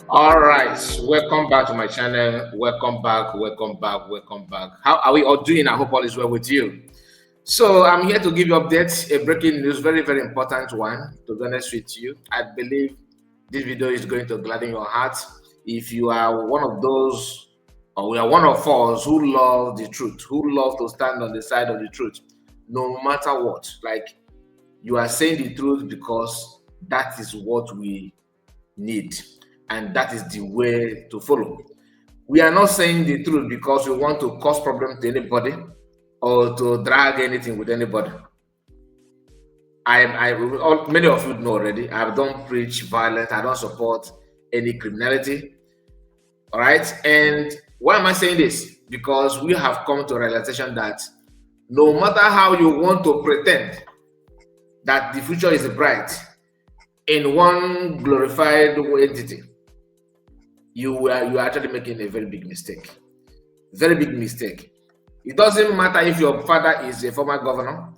All right, welcome back to my channel. Welcome back, welcome back, welcome back. How are we all doing? I hope all is well with you. So I'm here to give you updates, a breaking news, very, very important one. To be honest with you, I believe this video is going to gladden your heart. If you are one of those, or we are one of us who love the truth, who love to stand on the side of the truth, no matter what, like you are saying the truth because that is what we need, and that is the way to follow. We are not saying the truth because we want to cause problem to anybody or to drag anything with anybody. Many of you know already, I don't preach violence, I don't support any criminality. All right. And why am I saying this? Because we have come to a realization that no matter how you want to pretend that the future is bright in one glorified entity, you are actually making a very big mistake. Very big mistake. It doesn't matter if your father is a former governor.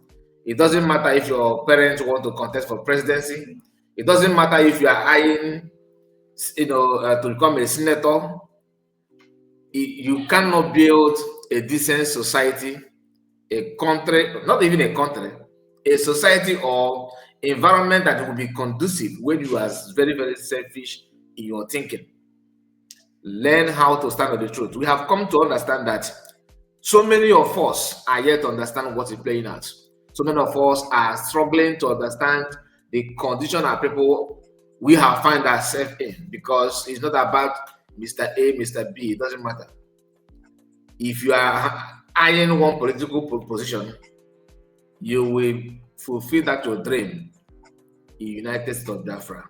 It doesn't matter if your parents want to contest for presidency. It doesn't matter if you are eyeing, to become a senator. You cannot build a decent society, a country, not even a country, a society or environment that will be conducive when you are very, very selfish in your thinking. Learn how to stand on the truth. We have come to understand that so many of us are yet to understand what is playing out. So many of us are struggling to understand the condition of people we have found ourselves in, because it's not about Mr. A, Mr. B. It doesn't matter. If you are eyeing one political position, you will fulfill that your dream in United States of Biafra.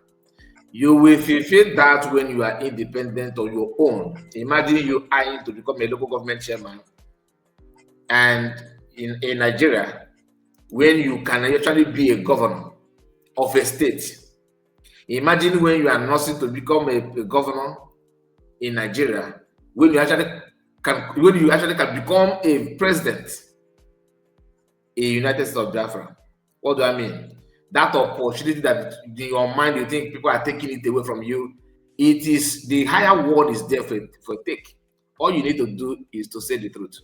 You will fulfill that when you are independent or your own. Imagine you eyeing to become a local government chairman, and in Nigeria, when you can actually be a governor of a state. Imagine when you are nursing to become a governor in Nigeria, when you actually can become a president in United States of Biafra. What do I mean? That opportunity that in your mind you think people are taking it away from you, it is the higher world is there for take. All you need to do is to say the truth.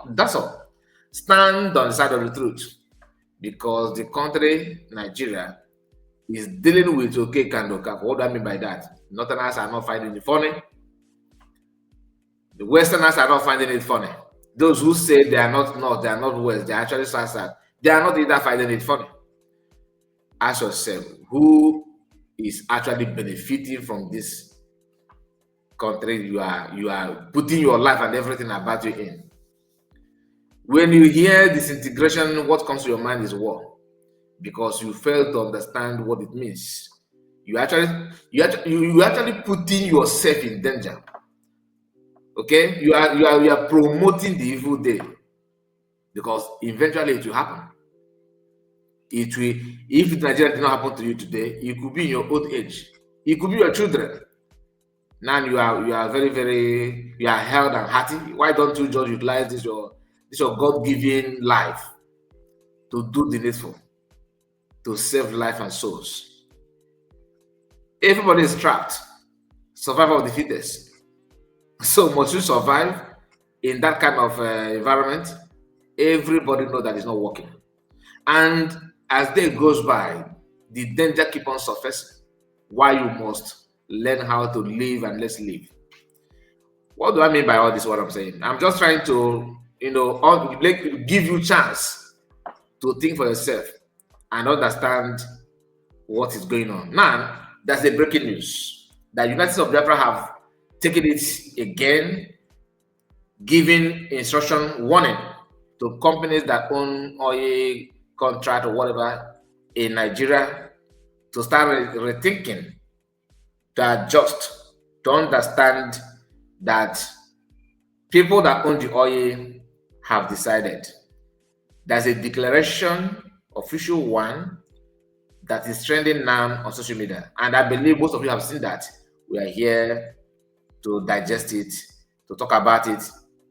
That's all. Stand on the side of the truth, because the country, Nigeria, is dealing with okay kind of cap. What do I mean by that? Northerners are not finding it funny. The Westerners are not finding it funny. Those who say they are not North, they are not West, they are actually sad. They are not either finding it funny. Ask yourself, who is actually benefiting from this country you are putting your life and everything about you in? When you hear disintegration, what comes to your mind is war, because you fail to understand what it means. You actually putting yourself in danger. Okay, you are promoting the evil day, because eventually it will happen. It will. If Nigeria did not happen to you today, it could be in your old age. It could be your children. Now you are very, very, you are held and hearty. Why don't you just utilize this your God-given life to do the needful, to save life and souls? Everybody is trapped. Survival of the fittest. So must you survive in that kind of environment? Everybody knows that it's not working. And as day goes by, the danger keep on surfacing. Why you must learn how to live, and let's live. What do I mean by all this? What I'm saying? I'm just trying to, give you chance to think for yourself and understand what is going on. Now, that's the breaking news that United States of Biafra have taken it again, giving instruction warning to companies that own oil contract or whatever in Nigeria to start rethinking, to adjust, to understand that people that own the oil have decided. There's a declaration, official one, that is trending now on social media. And I believe most of you have seen that. We are here to digest it, to talk about it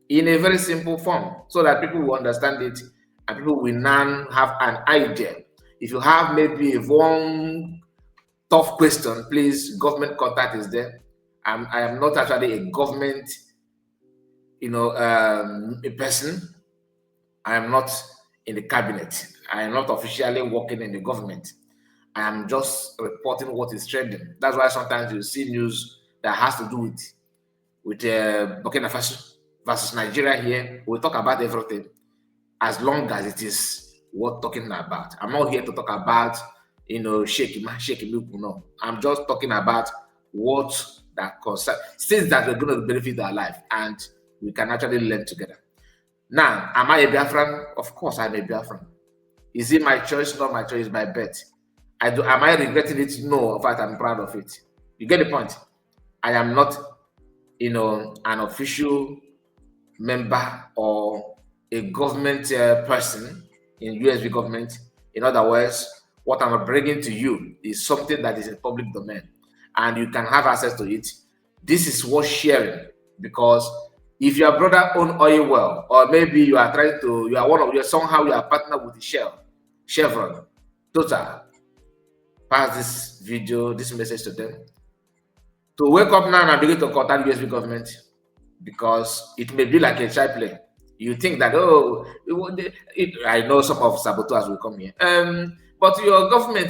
in a very simple form, so that people will understand it and people will now have an idea. If you have maybe one tough question, please, government contact is there. I am not actually a government, a person. I am not in the cabinet. I am not officially working in the government. I am just reporting what is trending. That's why sometimes you see news that has to do with Burkina Faso versus Nigeria here. We talk about everything as long as it is worth talking about. I'm not here to talk about, shake no. I'm just talking about what that concerns, things that are going to benefit our life and we can actually learn together. Now, am I a Biafran? Of course, I'm a Biafran. Is it my choice? Not my choice, my bet. Am I regretting it? No, in fact, I'm proud of it. You get the point? I am not, an official member or a government person in USB government. In other words, what I'm bringing to you is something that is in public domain and you can have access to it. This is worth sharing, because if your brother own oil well, or maybe you are trying to, somehow you are partner with the Chevron, Total, pass this video, this message to them. To wake up now and begin to contact USB government, because it may be like a child play. You think that, I know some of saboteurs will come here. But your government,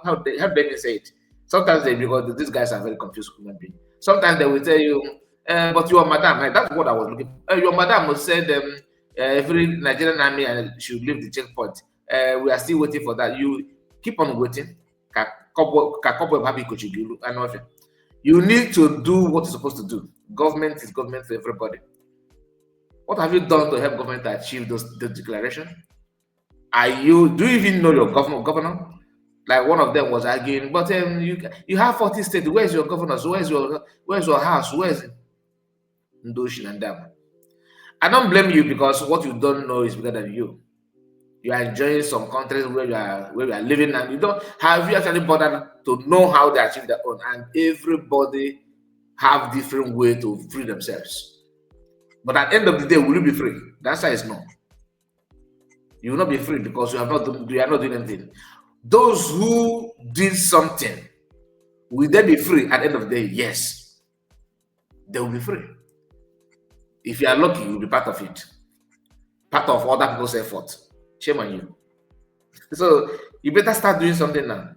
how they say it. Sometimes because these guys are very confused human beings. Sometimes they will tell you, but your madam, right? That's what I was looking for. Your madam will say them every Nigerian army and should leave the checkpoint. We are still waiting for that. You keep on waiting. You need to do what you're supposed to do. Government is government for everybody. What have you done to help government achieve those declarations? Do you even know your governor? Like one of them was arguing, but you have 40 states. Where's your governor? So where's your house? Where's Ndoshin and them? I don't blame you, because what you don't know is bigger than you. You are enjoying some countries where you are living, and you actually bothered to know how they achieve their own. And everybody have different way to free themselves. But at the end of the day, will you be free? The answer is no. You will not be free, because you are not doing anything. Those who did something, will they be free at the end of the day? Yes, they will be free. If you are lucky, you will be part of it, part of other people's effort. Shame on you. So you better start doing something now.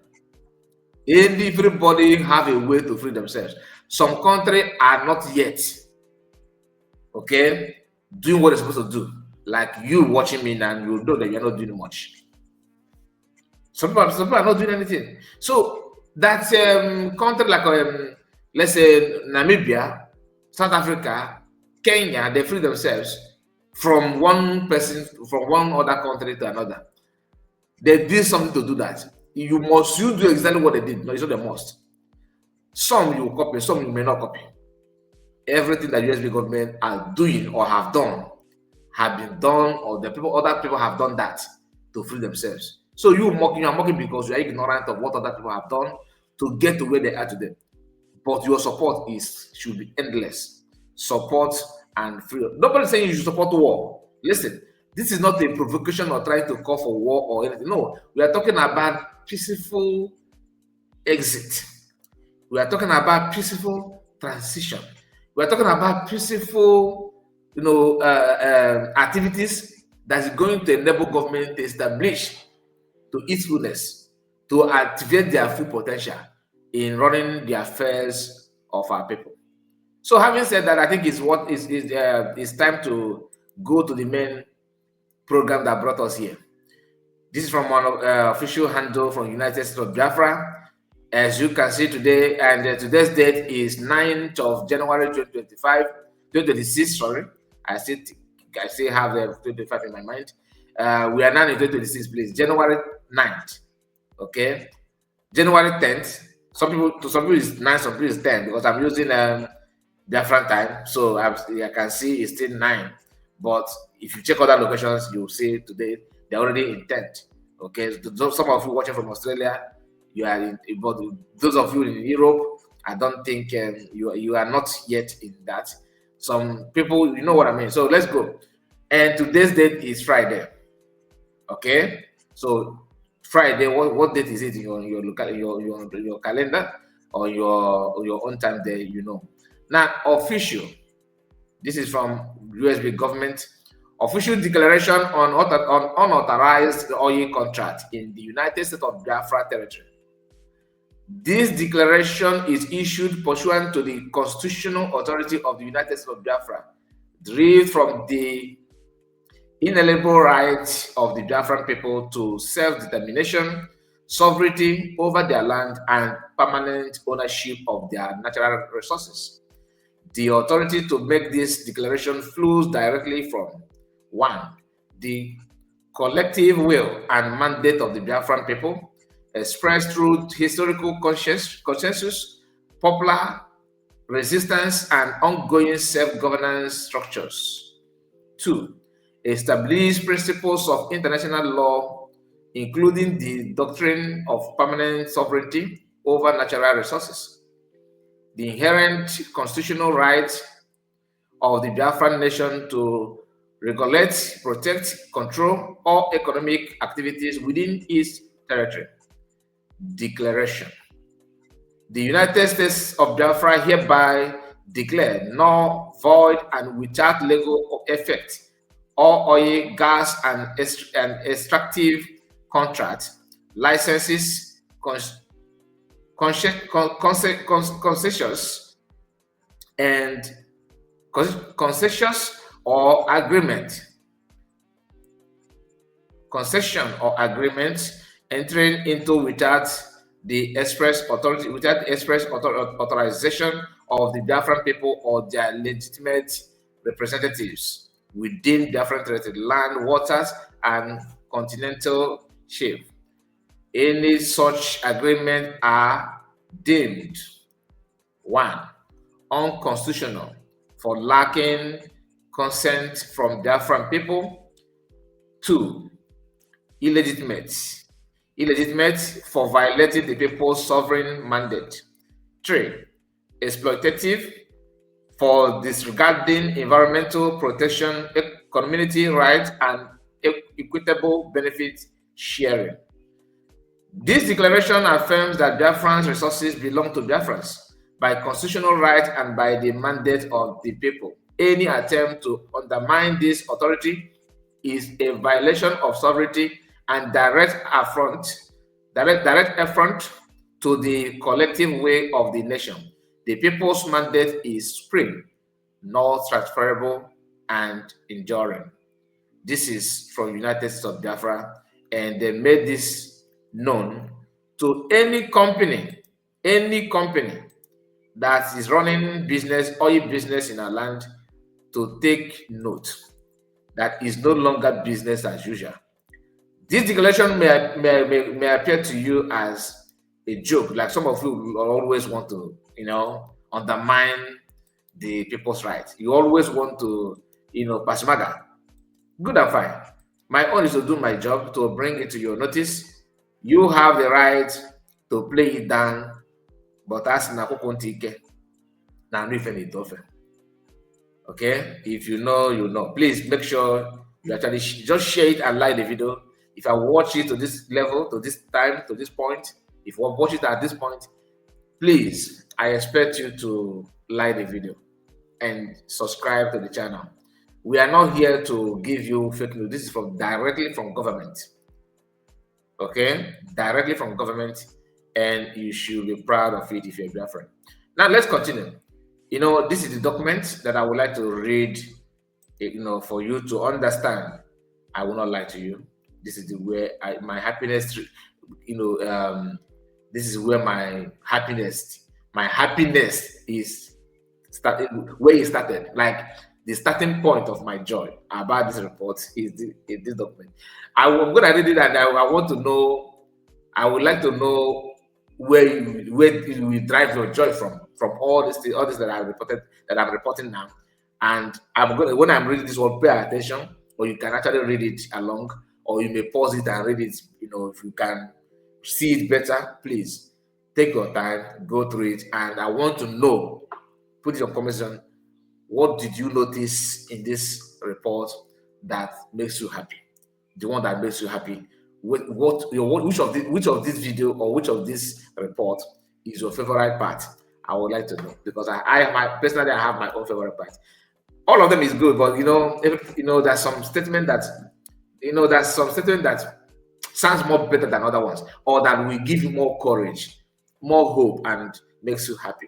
Everybody have a way to free themselves. Some countries are not yet, doing what they're supposed to do. Like you watching me now, you know that you're not doing much. Some people are not doing anything. So that country like, let's say Namibia, South Africa, Kenya, they free themselves from one person, from one other country to another. They did something to do that. You do exactly what they did. No, it's not a must. Some you copy, some you may not copy. Everything that USB government are doing or have done have been done, or other people have done that to free themselves. So you are mocking because you are ignorant of what other people have done to get to where they are today. But your support should be endless. Support and freedom. Nobody's saying you should support war. Listen, this is not a provocation or trying to call for war or anything. No, we are talking about peaceful exit. We are talking about peaceful transition. We are talking about peaceful, activities that is going to enable government to establish to its fullness, to activate their full potential in running the affairs of our people. So having said that, I think it's time to go to the main program that brought us here. This is from one official handle from United States of Biafra. As you can see today, and today's date is 9th of January 2026, sorry. I still have the 2025 in my mind. We are now in 2026, please. January 9th, okay? January 10th. Some people it's 9, some people it's 10, because I'm using Biafran time, so I can see it's still 9. But if you check other locations, you'll see today they're already in 10th. Okay, so some of you watching from Australia, you are in, but those of you in Europe, I don't think you are not yet in that. Some people, you know what I mean. So let's go. And today's date is Friday. Okay, so Friday. What date is it in your calendar? or your own time there, you know. Now, official. This is from USB government. Official declaration on unauthorized oil contract in the United States of Biafra territory. This declaration is issued pursuant to the constitutional authority of the United States of Biafra, derived from the inalienable right of the Biafran people to self-determination, sovereignty over their land, and permanent ownership of their natural resources. The authority to make this declaration flows directly from 1. The collective will and mandate of the Biafran people, expressed through historical consensus, popular resistance, and ongoing self-governance structures. 2. Establish principles of international law, including the doctrine of permanent sovereignty over natural resources, the inherent constitutional right of the Biafran nation to regulate, protect, control all economic activities within its territory. Declaration. The United States of Biafra hereby declare null, void, and without legal effect all oil, gas, and extractive contracts, licenses, concessions, and concessions or agreement. Concession or agreements entering into without the express authority, without the express authorization of the Biafran people or their legitimate representatives within Biafran territory, land, waters, and continental shelf. Any such agreement are deemed 1. Unconstitutional for lacking consent from Biafran people. 2. Illegitimate for violating the people's sovereign mandate. 3. Exploitative for disregarding environmental protection, community rights, and equitable benefit sharing. This declaration affirms that Biafran's resources belong to Biafrans by constitutional right and by the mandate of the people. Any attempt to undermine this authority is a violation of sovereignty and direct affront to the collective will of the nation. The people's mandate is supreme, not transferable, and enduring. This is from United States of Biafra, and they made this known to any company that is running business, oil business in our land, to take note that is no longer business as usual. This declaration may appear to you as a joke, like some of you always want to, undermine the people's rights. You always want to, pasimaga. Good and fine. My own is to do my job, to bring it to your notice. You have the right to play it down, but as na kukuntike, na nifeni tofe. Okay, if you know, you know. Please make sure you actually just share it and like the video. If I watch it to this level, to this time, to this point, if you watch it at this point, please, I expect you to like the video and subscribe to the channel. We are not here to give you fake news. This is directly from government. Okay, directly from government, and you should be proud of it if you're a Biafran. Now let's continue. This is the document that I would like to read, for you to understand. I will not lie to you. This is where my happiness, this is where my happiness is started, where it started. Like the starting point of my joy about this report is this document. I'm going to read it, and I want to know, I would like to know where you drive your joy from all this that I'm reporting now. And when I'm reading this one, pay attention, or you can actually read it along, or you may pause it and read it. If you can see it better, please take your time, go through it. And I want to know, put your comments on, what did you notice in this report that makes you happy? The one that makes you happy. Which of this video or which of this report is your favorite part? I would like to know, because I personally have my own favorite part. All of them is good, but there's some statement that sounds more better than other ones, or that will give you more courage, more hope, and makes you happy.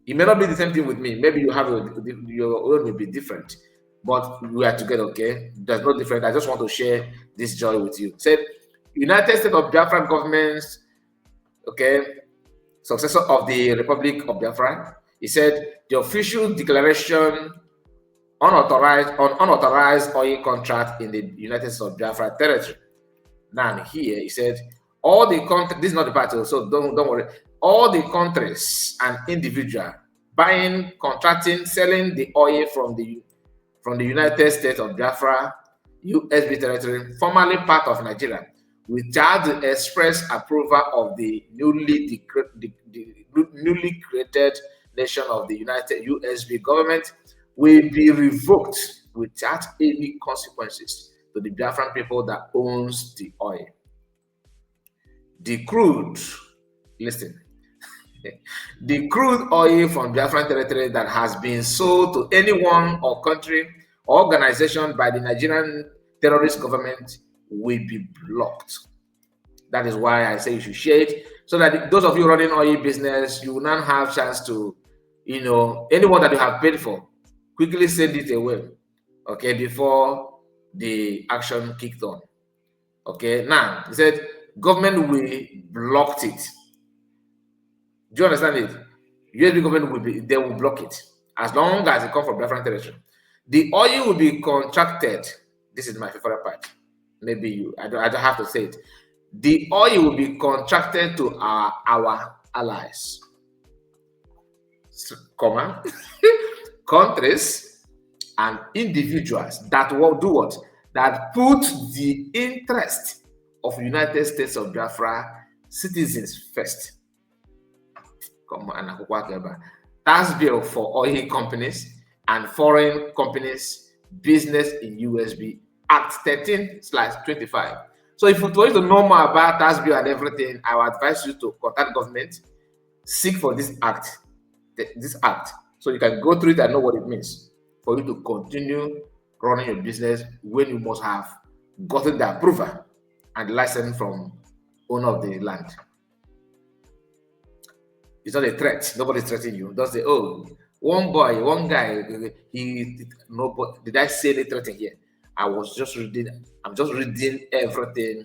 It may not be the same thing with me. Maybe you have your own will be different, but we are together, okay? There's no different. I just want to share this joy with you. Said United States of Biafra governments, okay, successor of the Republic of Biafra. He said the official declaration unauthorized oil contract in the United States of Biafra territory. Now here he said all the countries, this is not the party, so don't worry. All the countries and individual buying, contracting, selling the oil from the United States of Biafra, USB territory, formerly part of Nigeria, without the express approval of the newly created nation of the United USB government, will be revoked without any consequences to the Biafran people that owns the oil. The crude, listen, the crude oil from Biafran territory that has been sold to anyone or country or organization by the Nigerian terrorist government will be blocked. That is why I say you should share it, so that those of you running oil business, you will not have chance to, anyone that you have paid for, quickly send it away, okay, before the action kicked on. Okay, now he said government will block it. Do you understand it? USB government they will block it as long as it comes from Biafran territory. The oil will be contracted. This is my favorite part. Maybe I don't have to say it. The oil will be contracted to our allies, countries and individuals that will do what? That put the interest of United States of Biafra citizens first. Tax bill for oil companies and foreign companies, business in USB, Act 13/25. So if you want to know more about tax bill and everything, I would advise you to contact government, seek for this act, so you can go through it and know what it means for you to continue running your business when you must have gotten the approval and license from owner of the land. It's not a threat. Nobody's threatening you. Don't say, oh, one guy, did I say any threat here? I'm just reading everything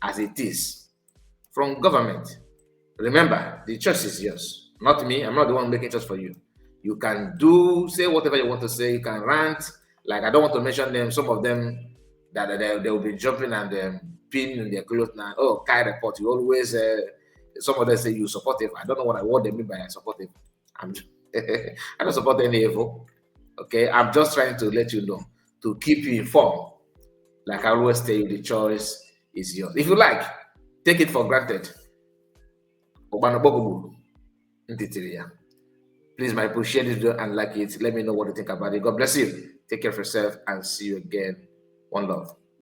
as it is from government. Remember, the choice is yours, not me. I'm not the one making choice for you. You can say whatever you want to say. You can rant. Like, I don't want to mention them. Some of them that they will be jumping and pinning their clothes now. Oh, Kai report. You always some of them say you supportive. I don't know what they mean by supportive. I don't support any evil. Okay, I'm just trying to let you know, to keep you informed. Like I always tell you, the choice is yours. If you like, take it for granted. Please, my people, share this video and like it. Let me know what you think about it. God bless you. Take care of yourself and see you again. One love.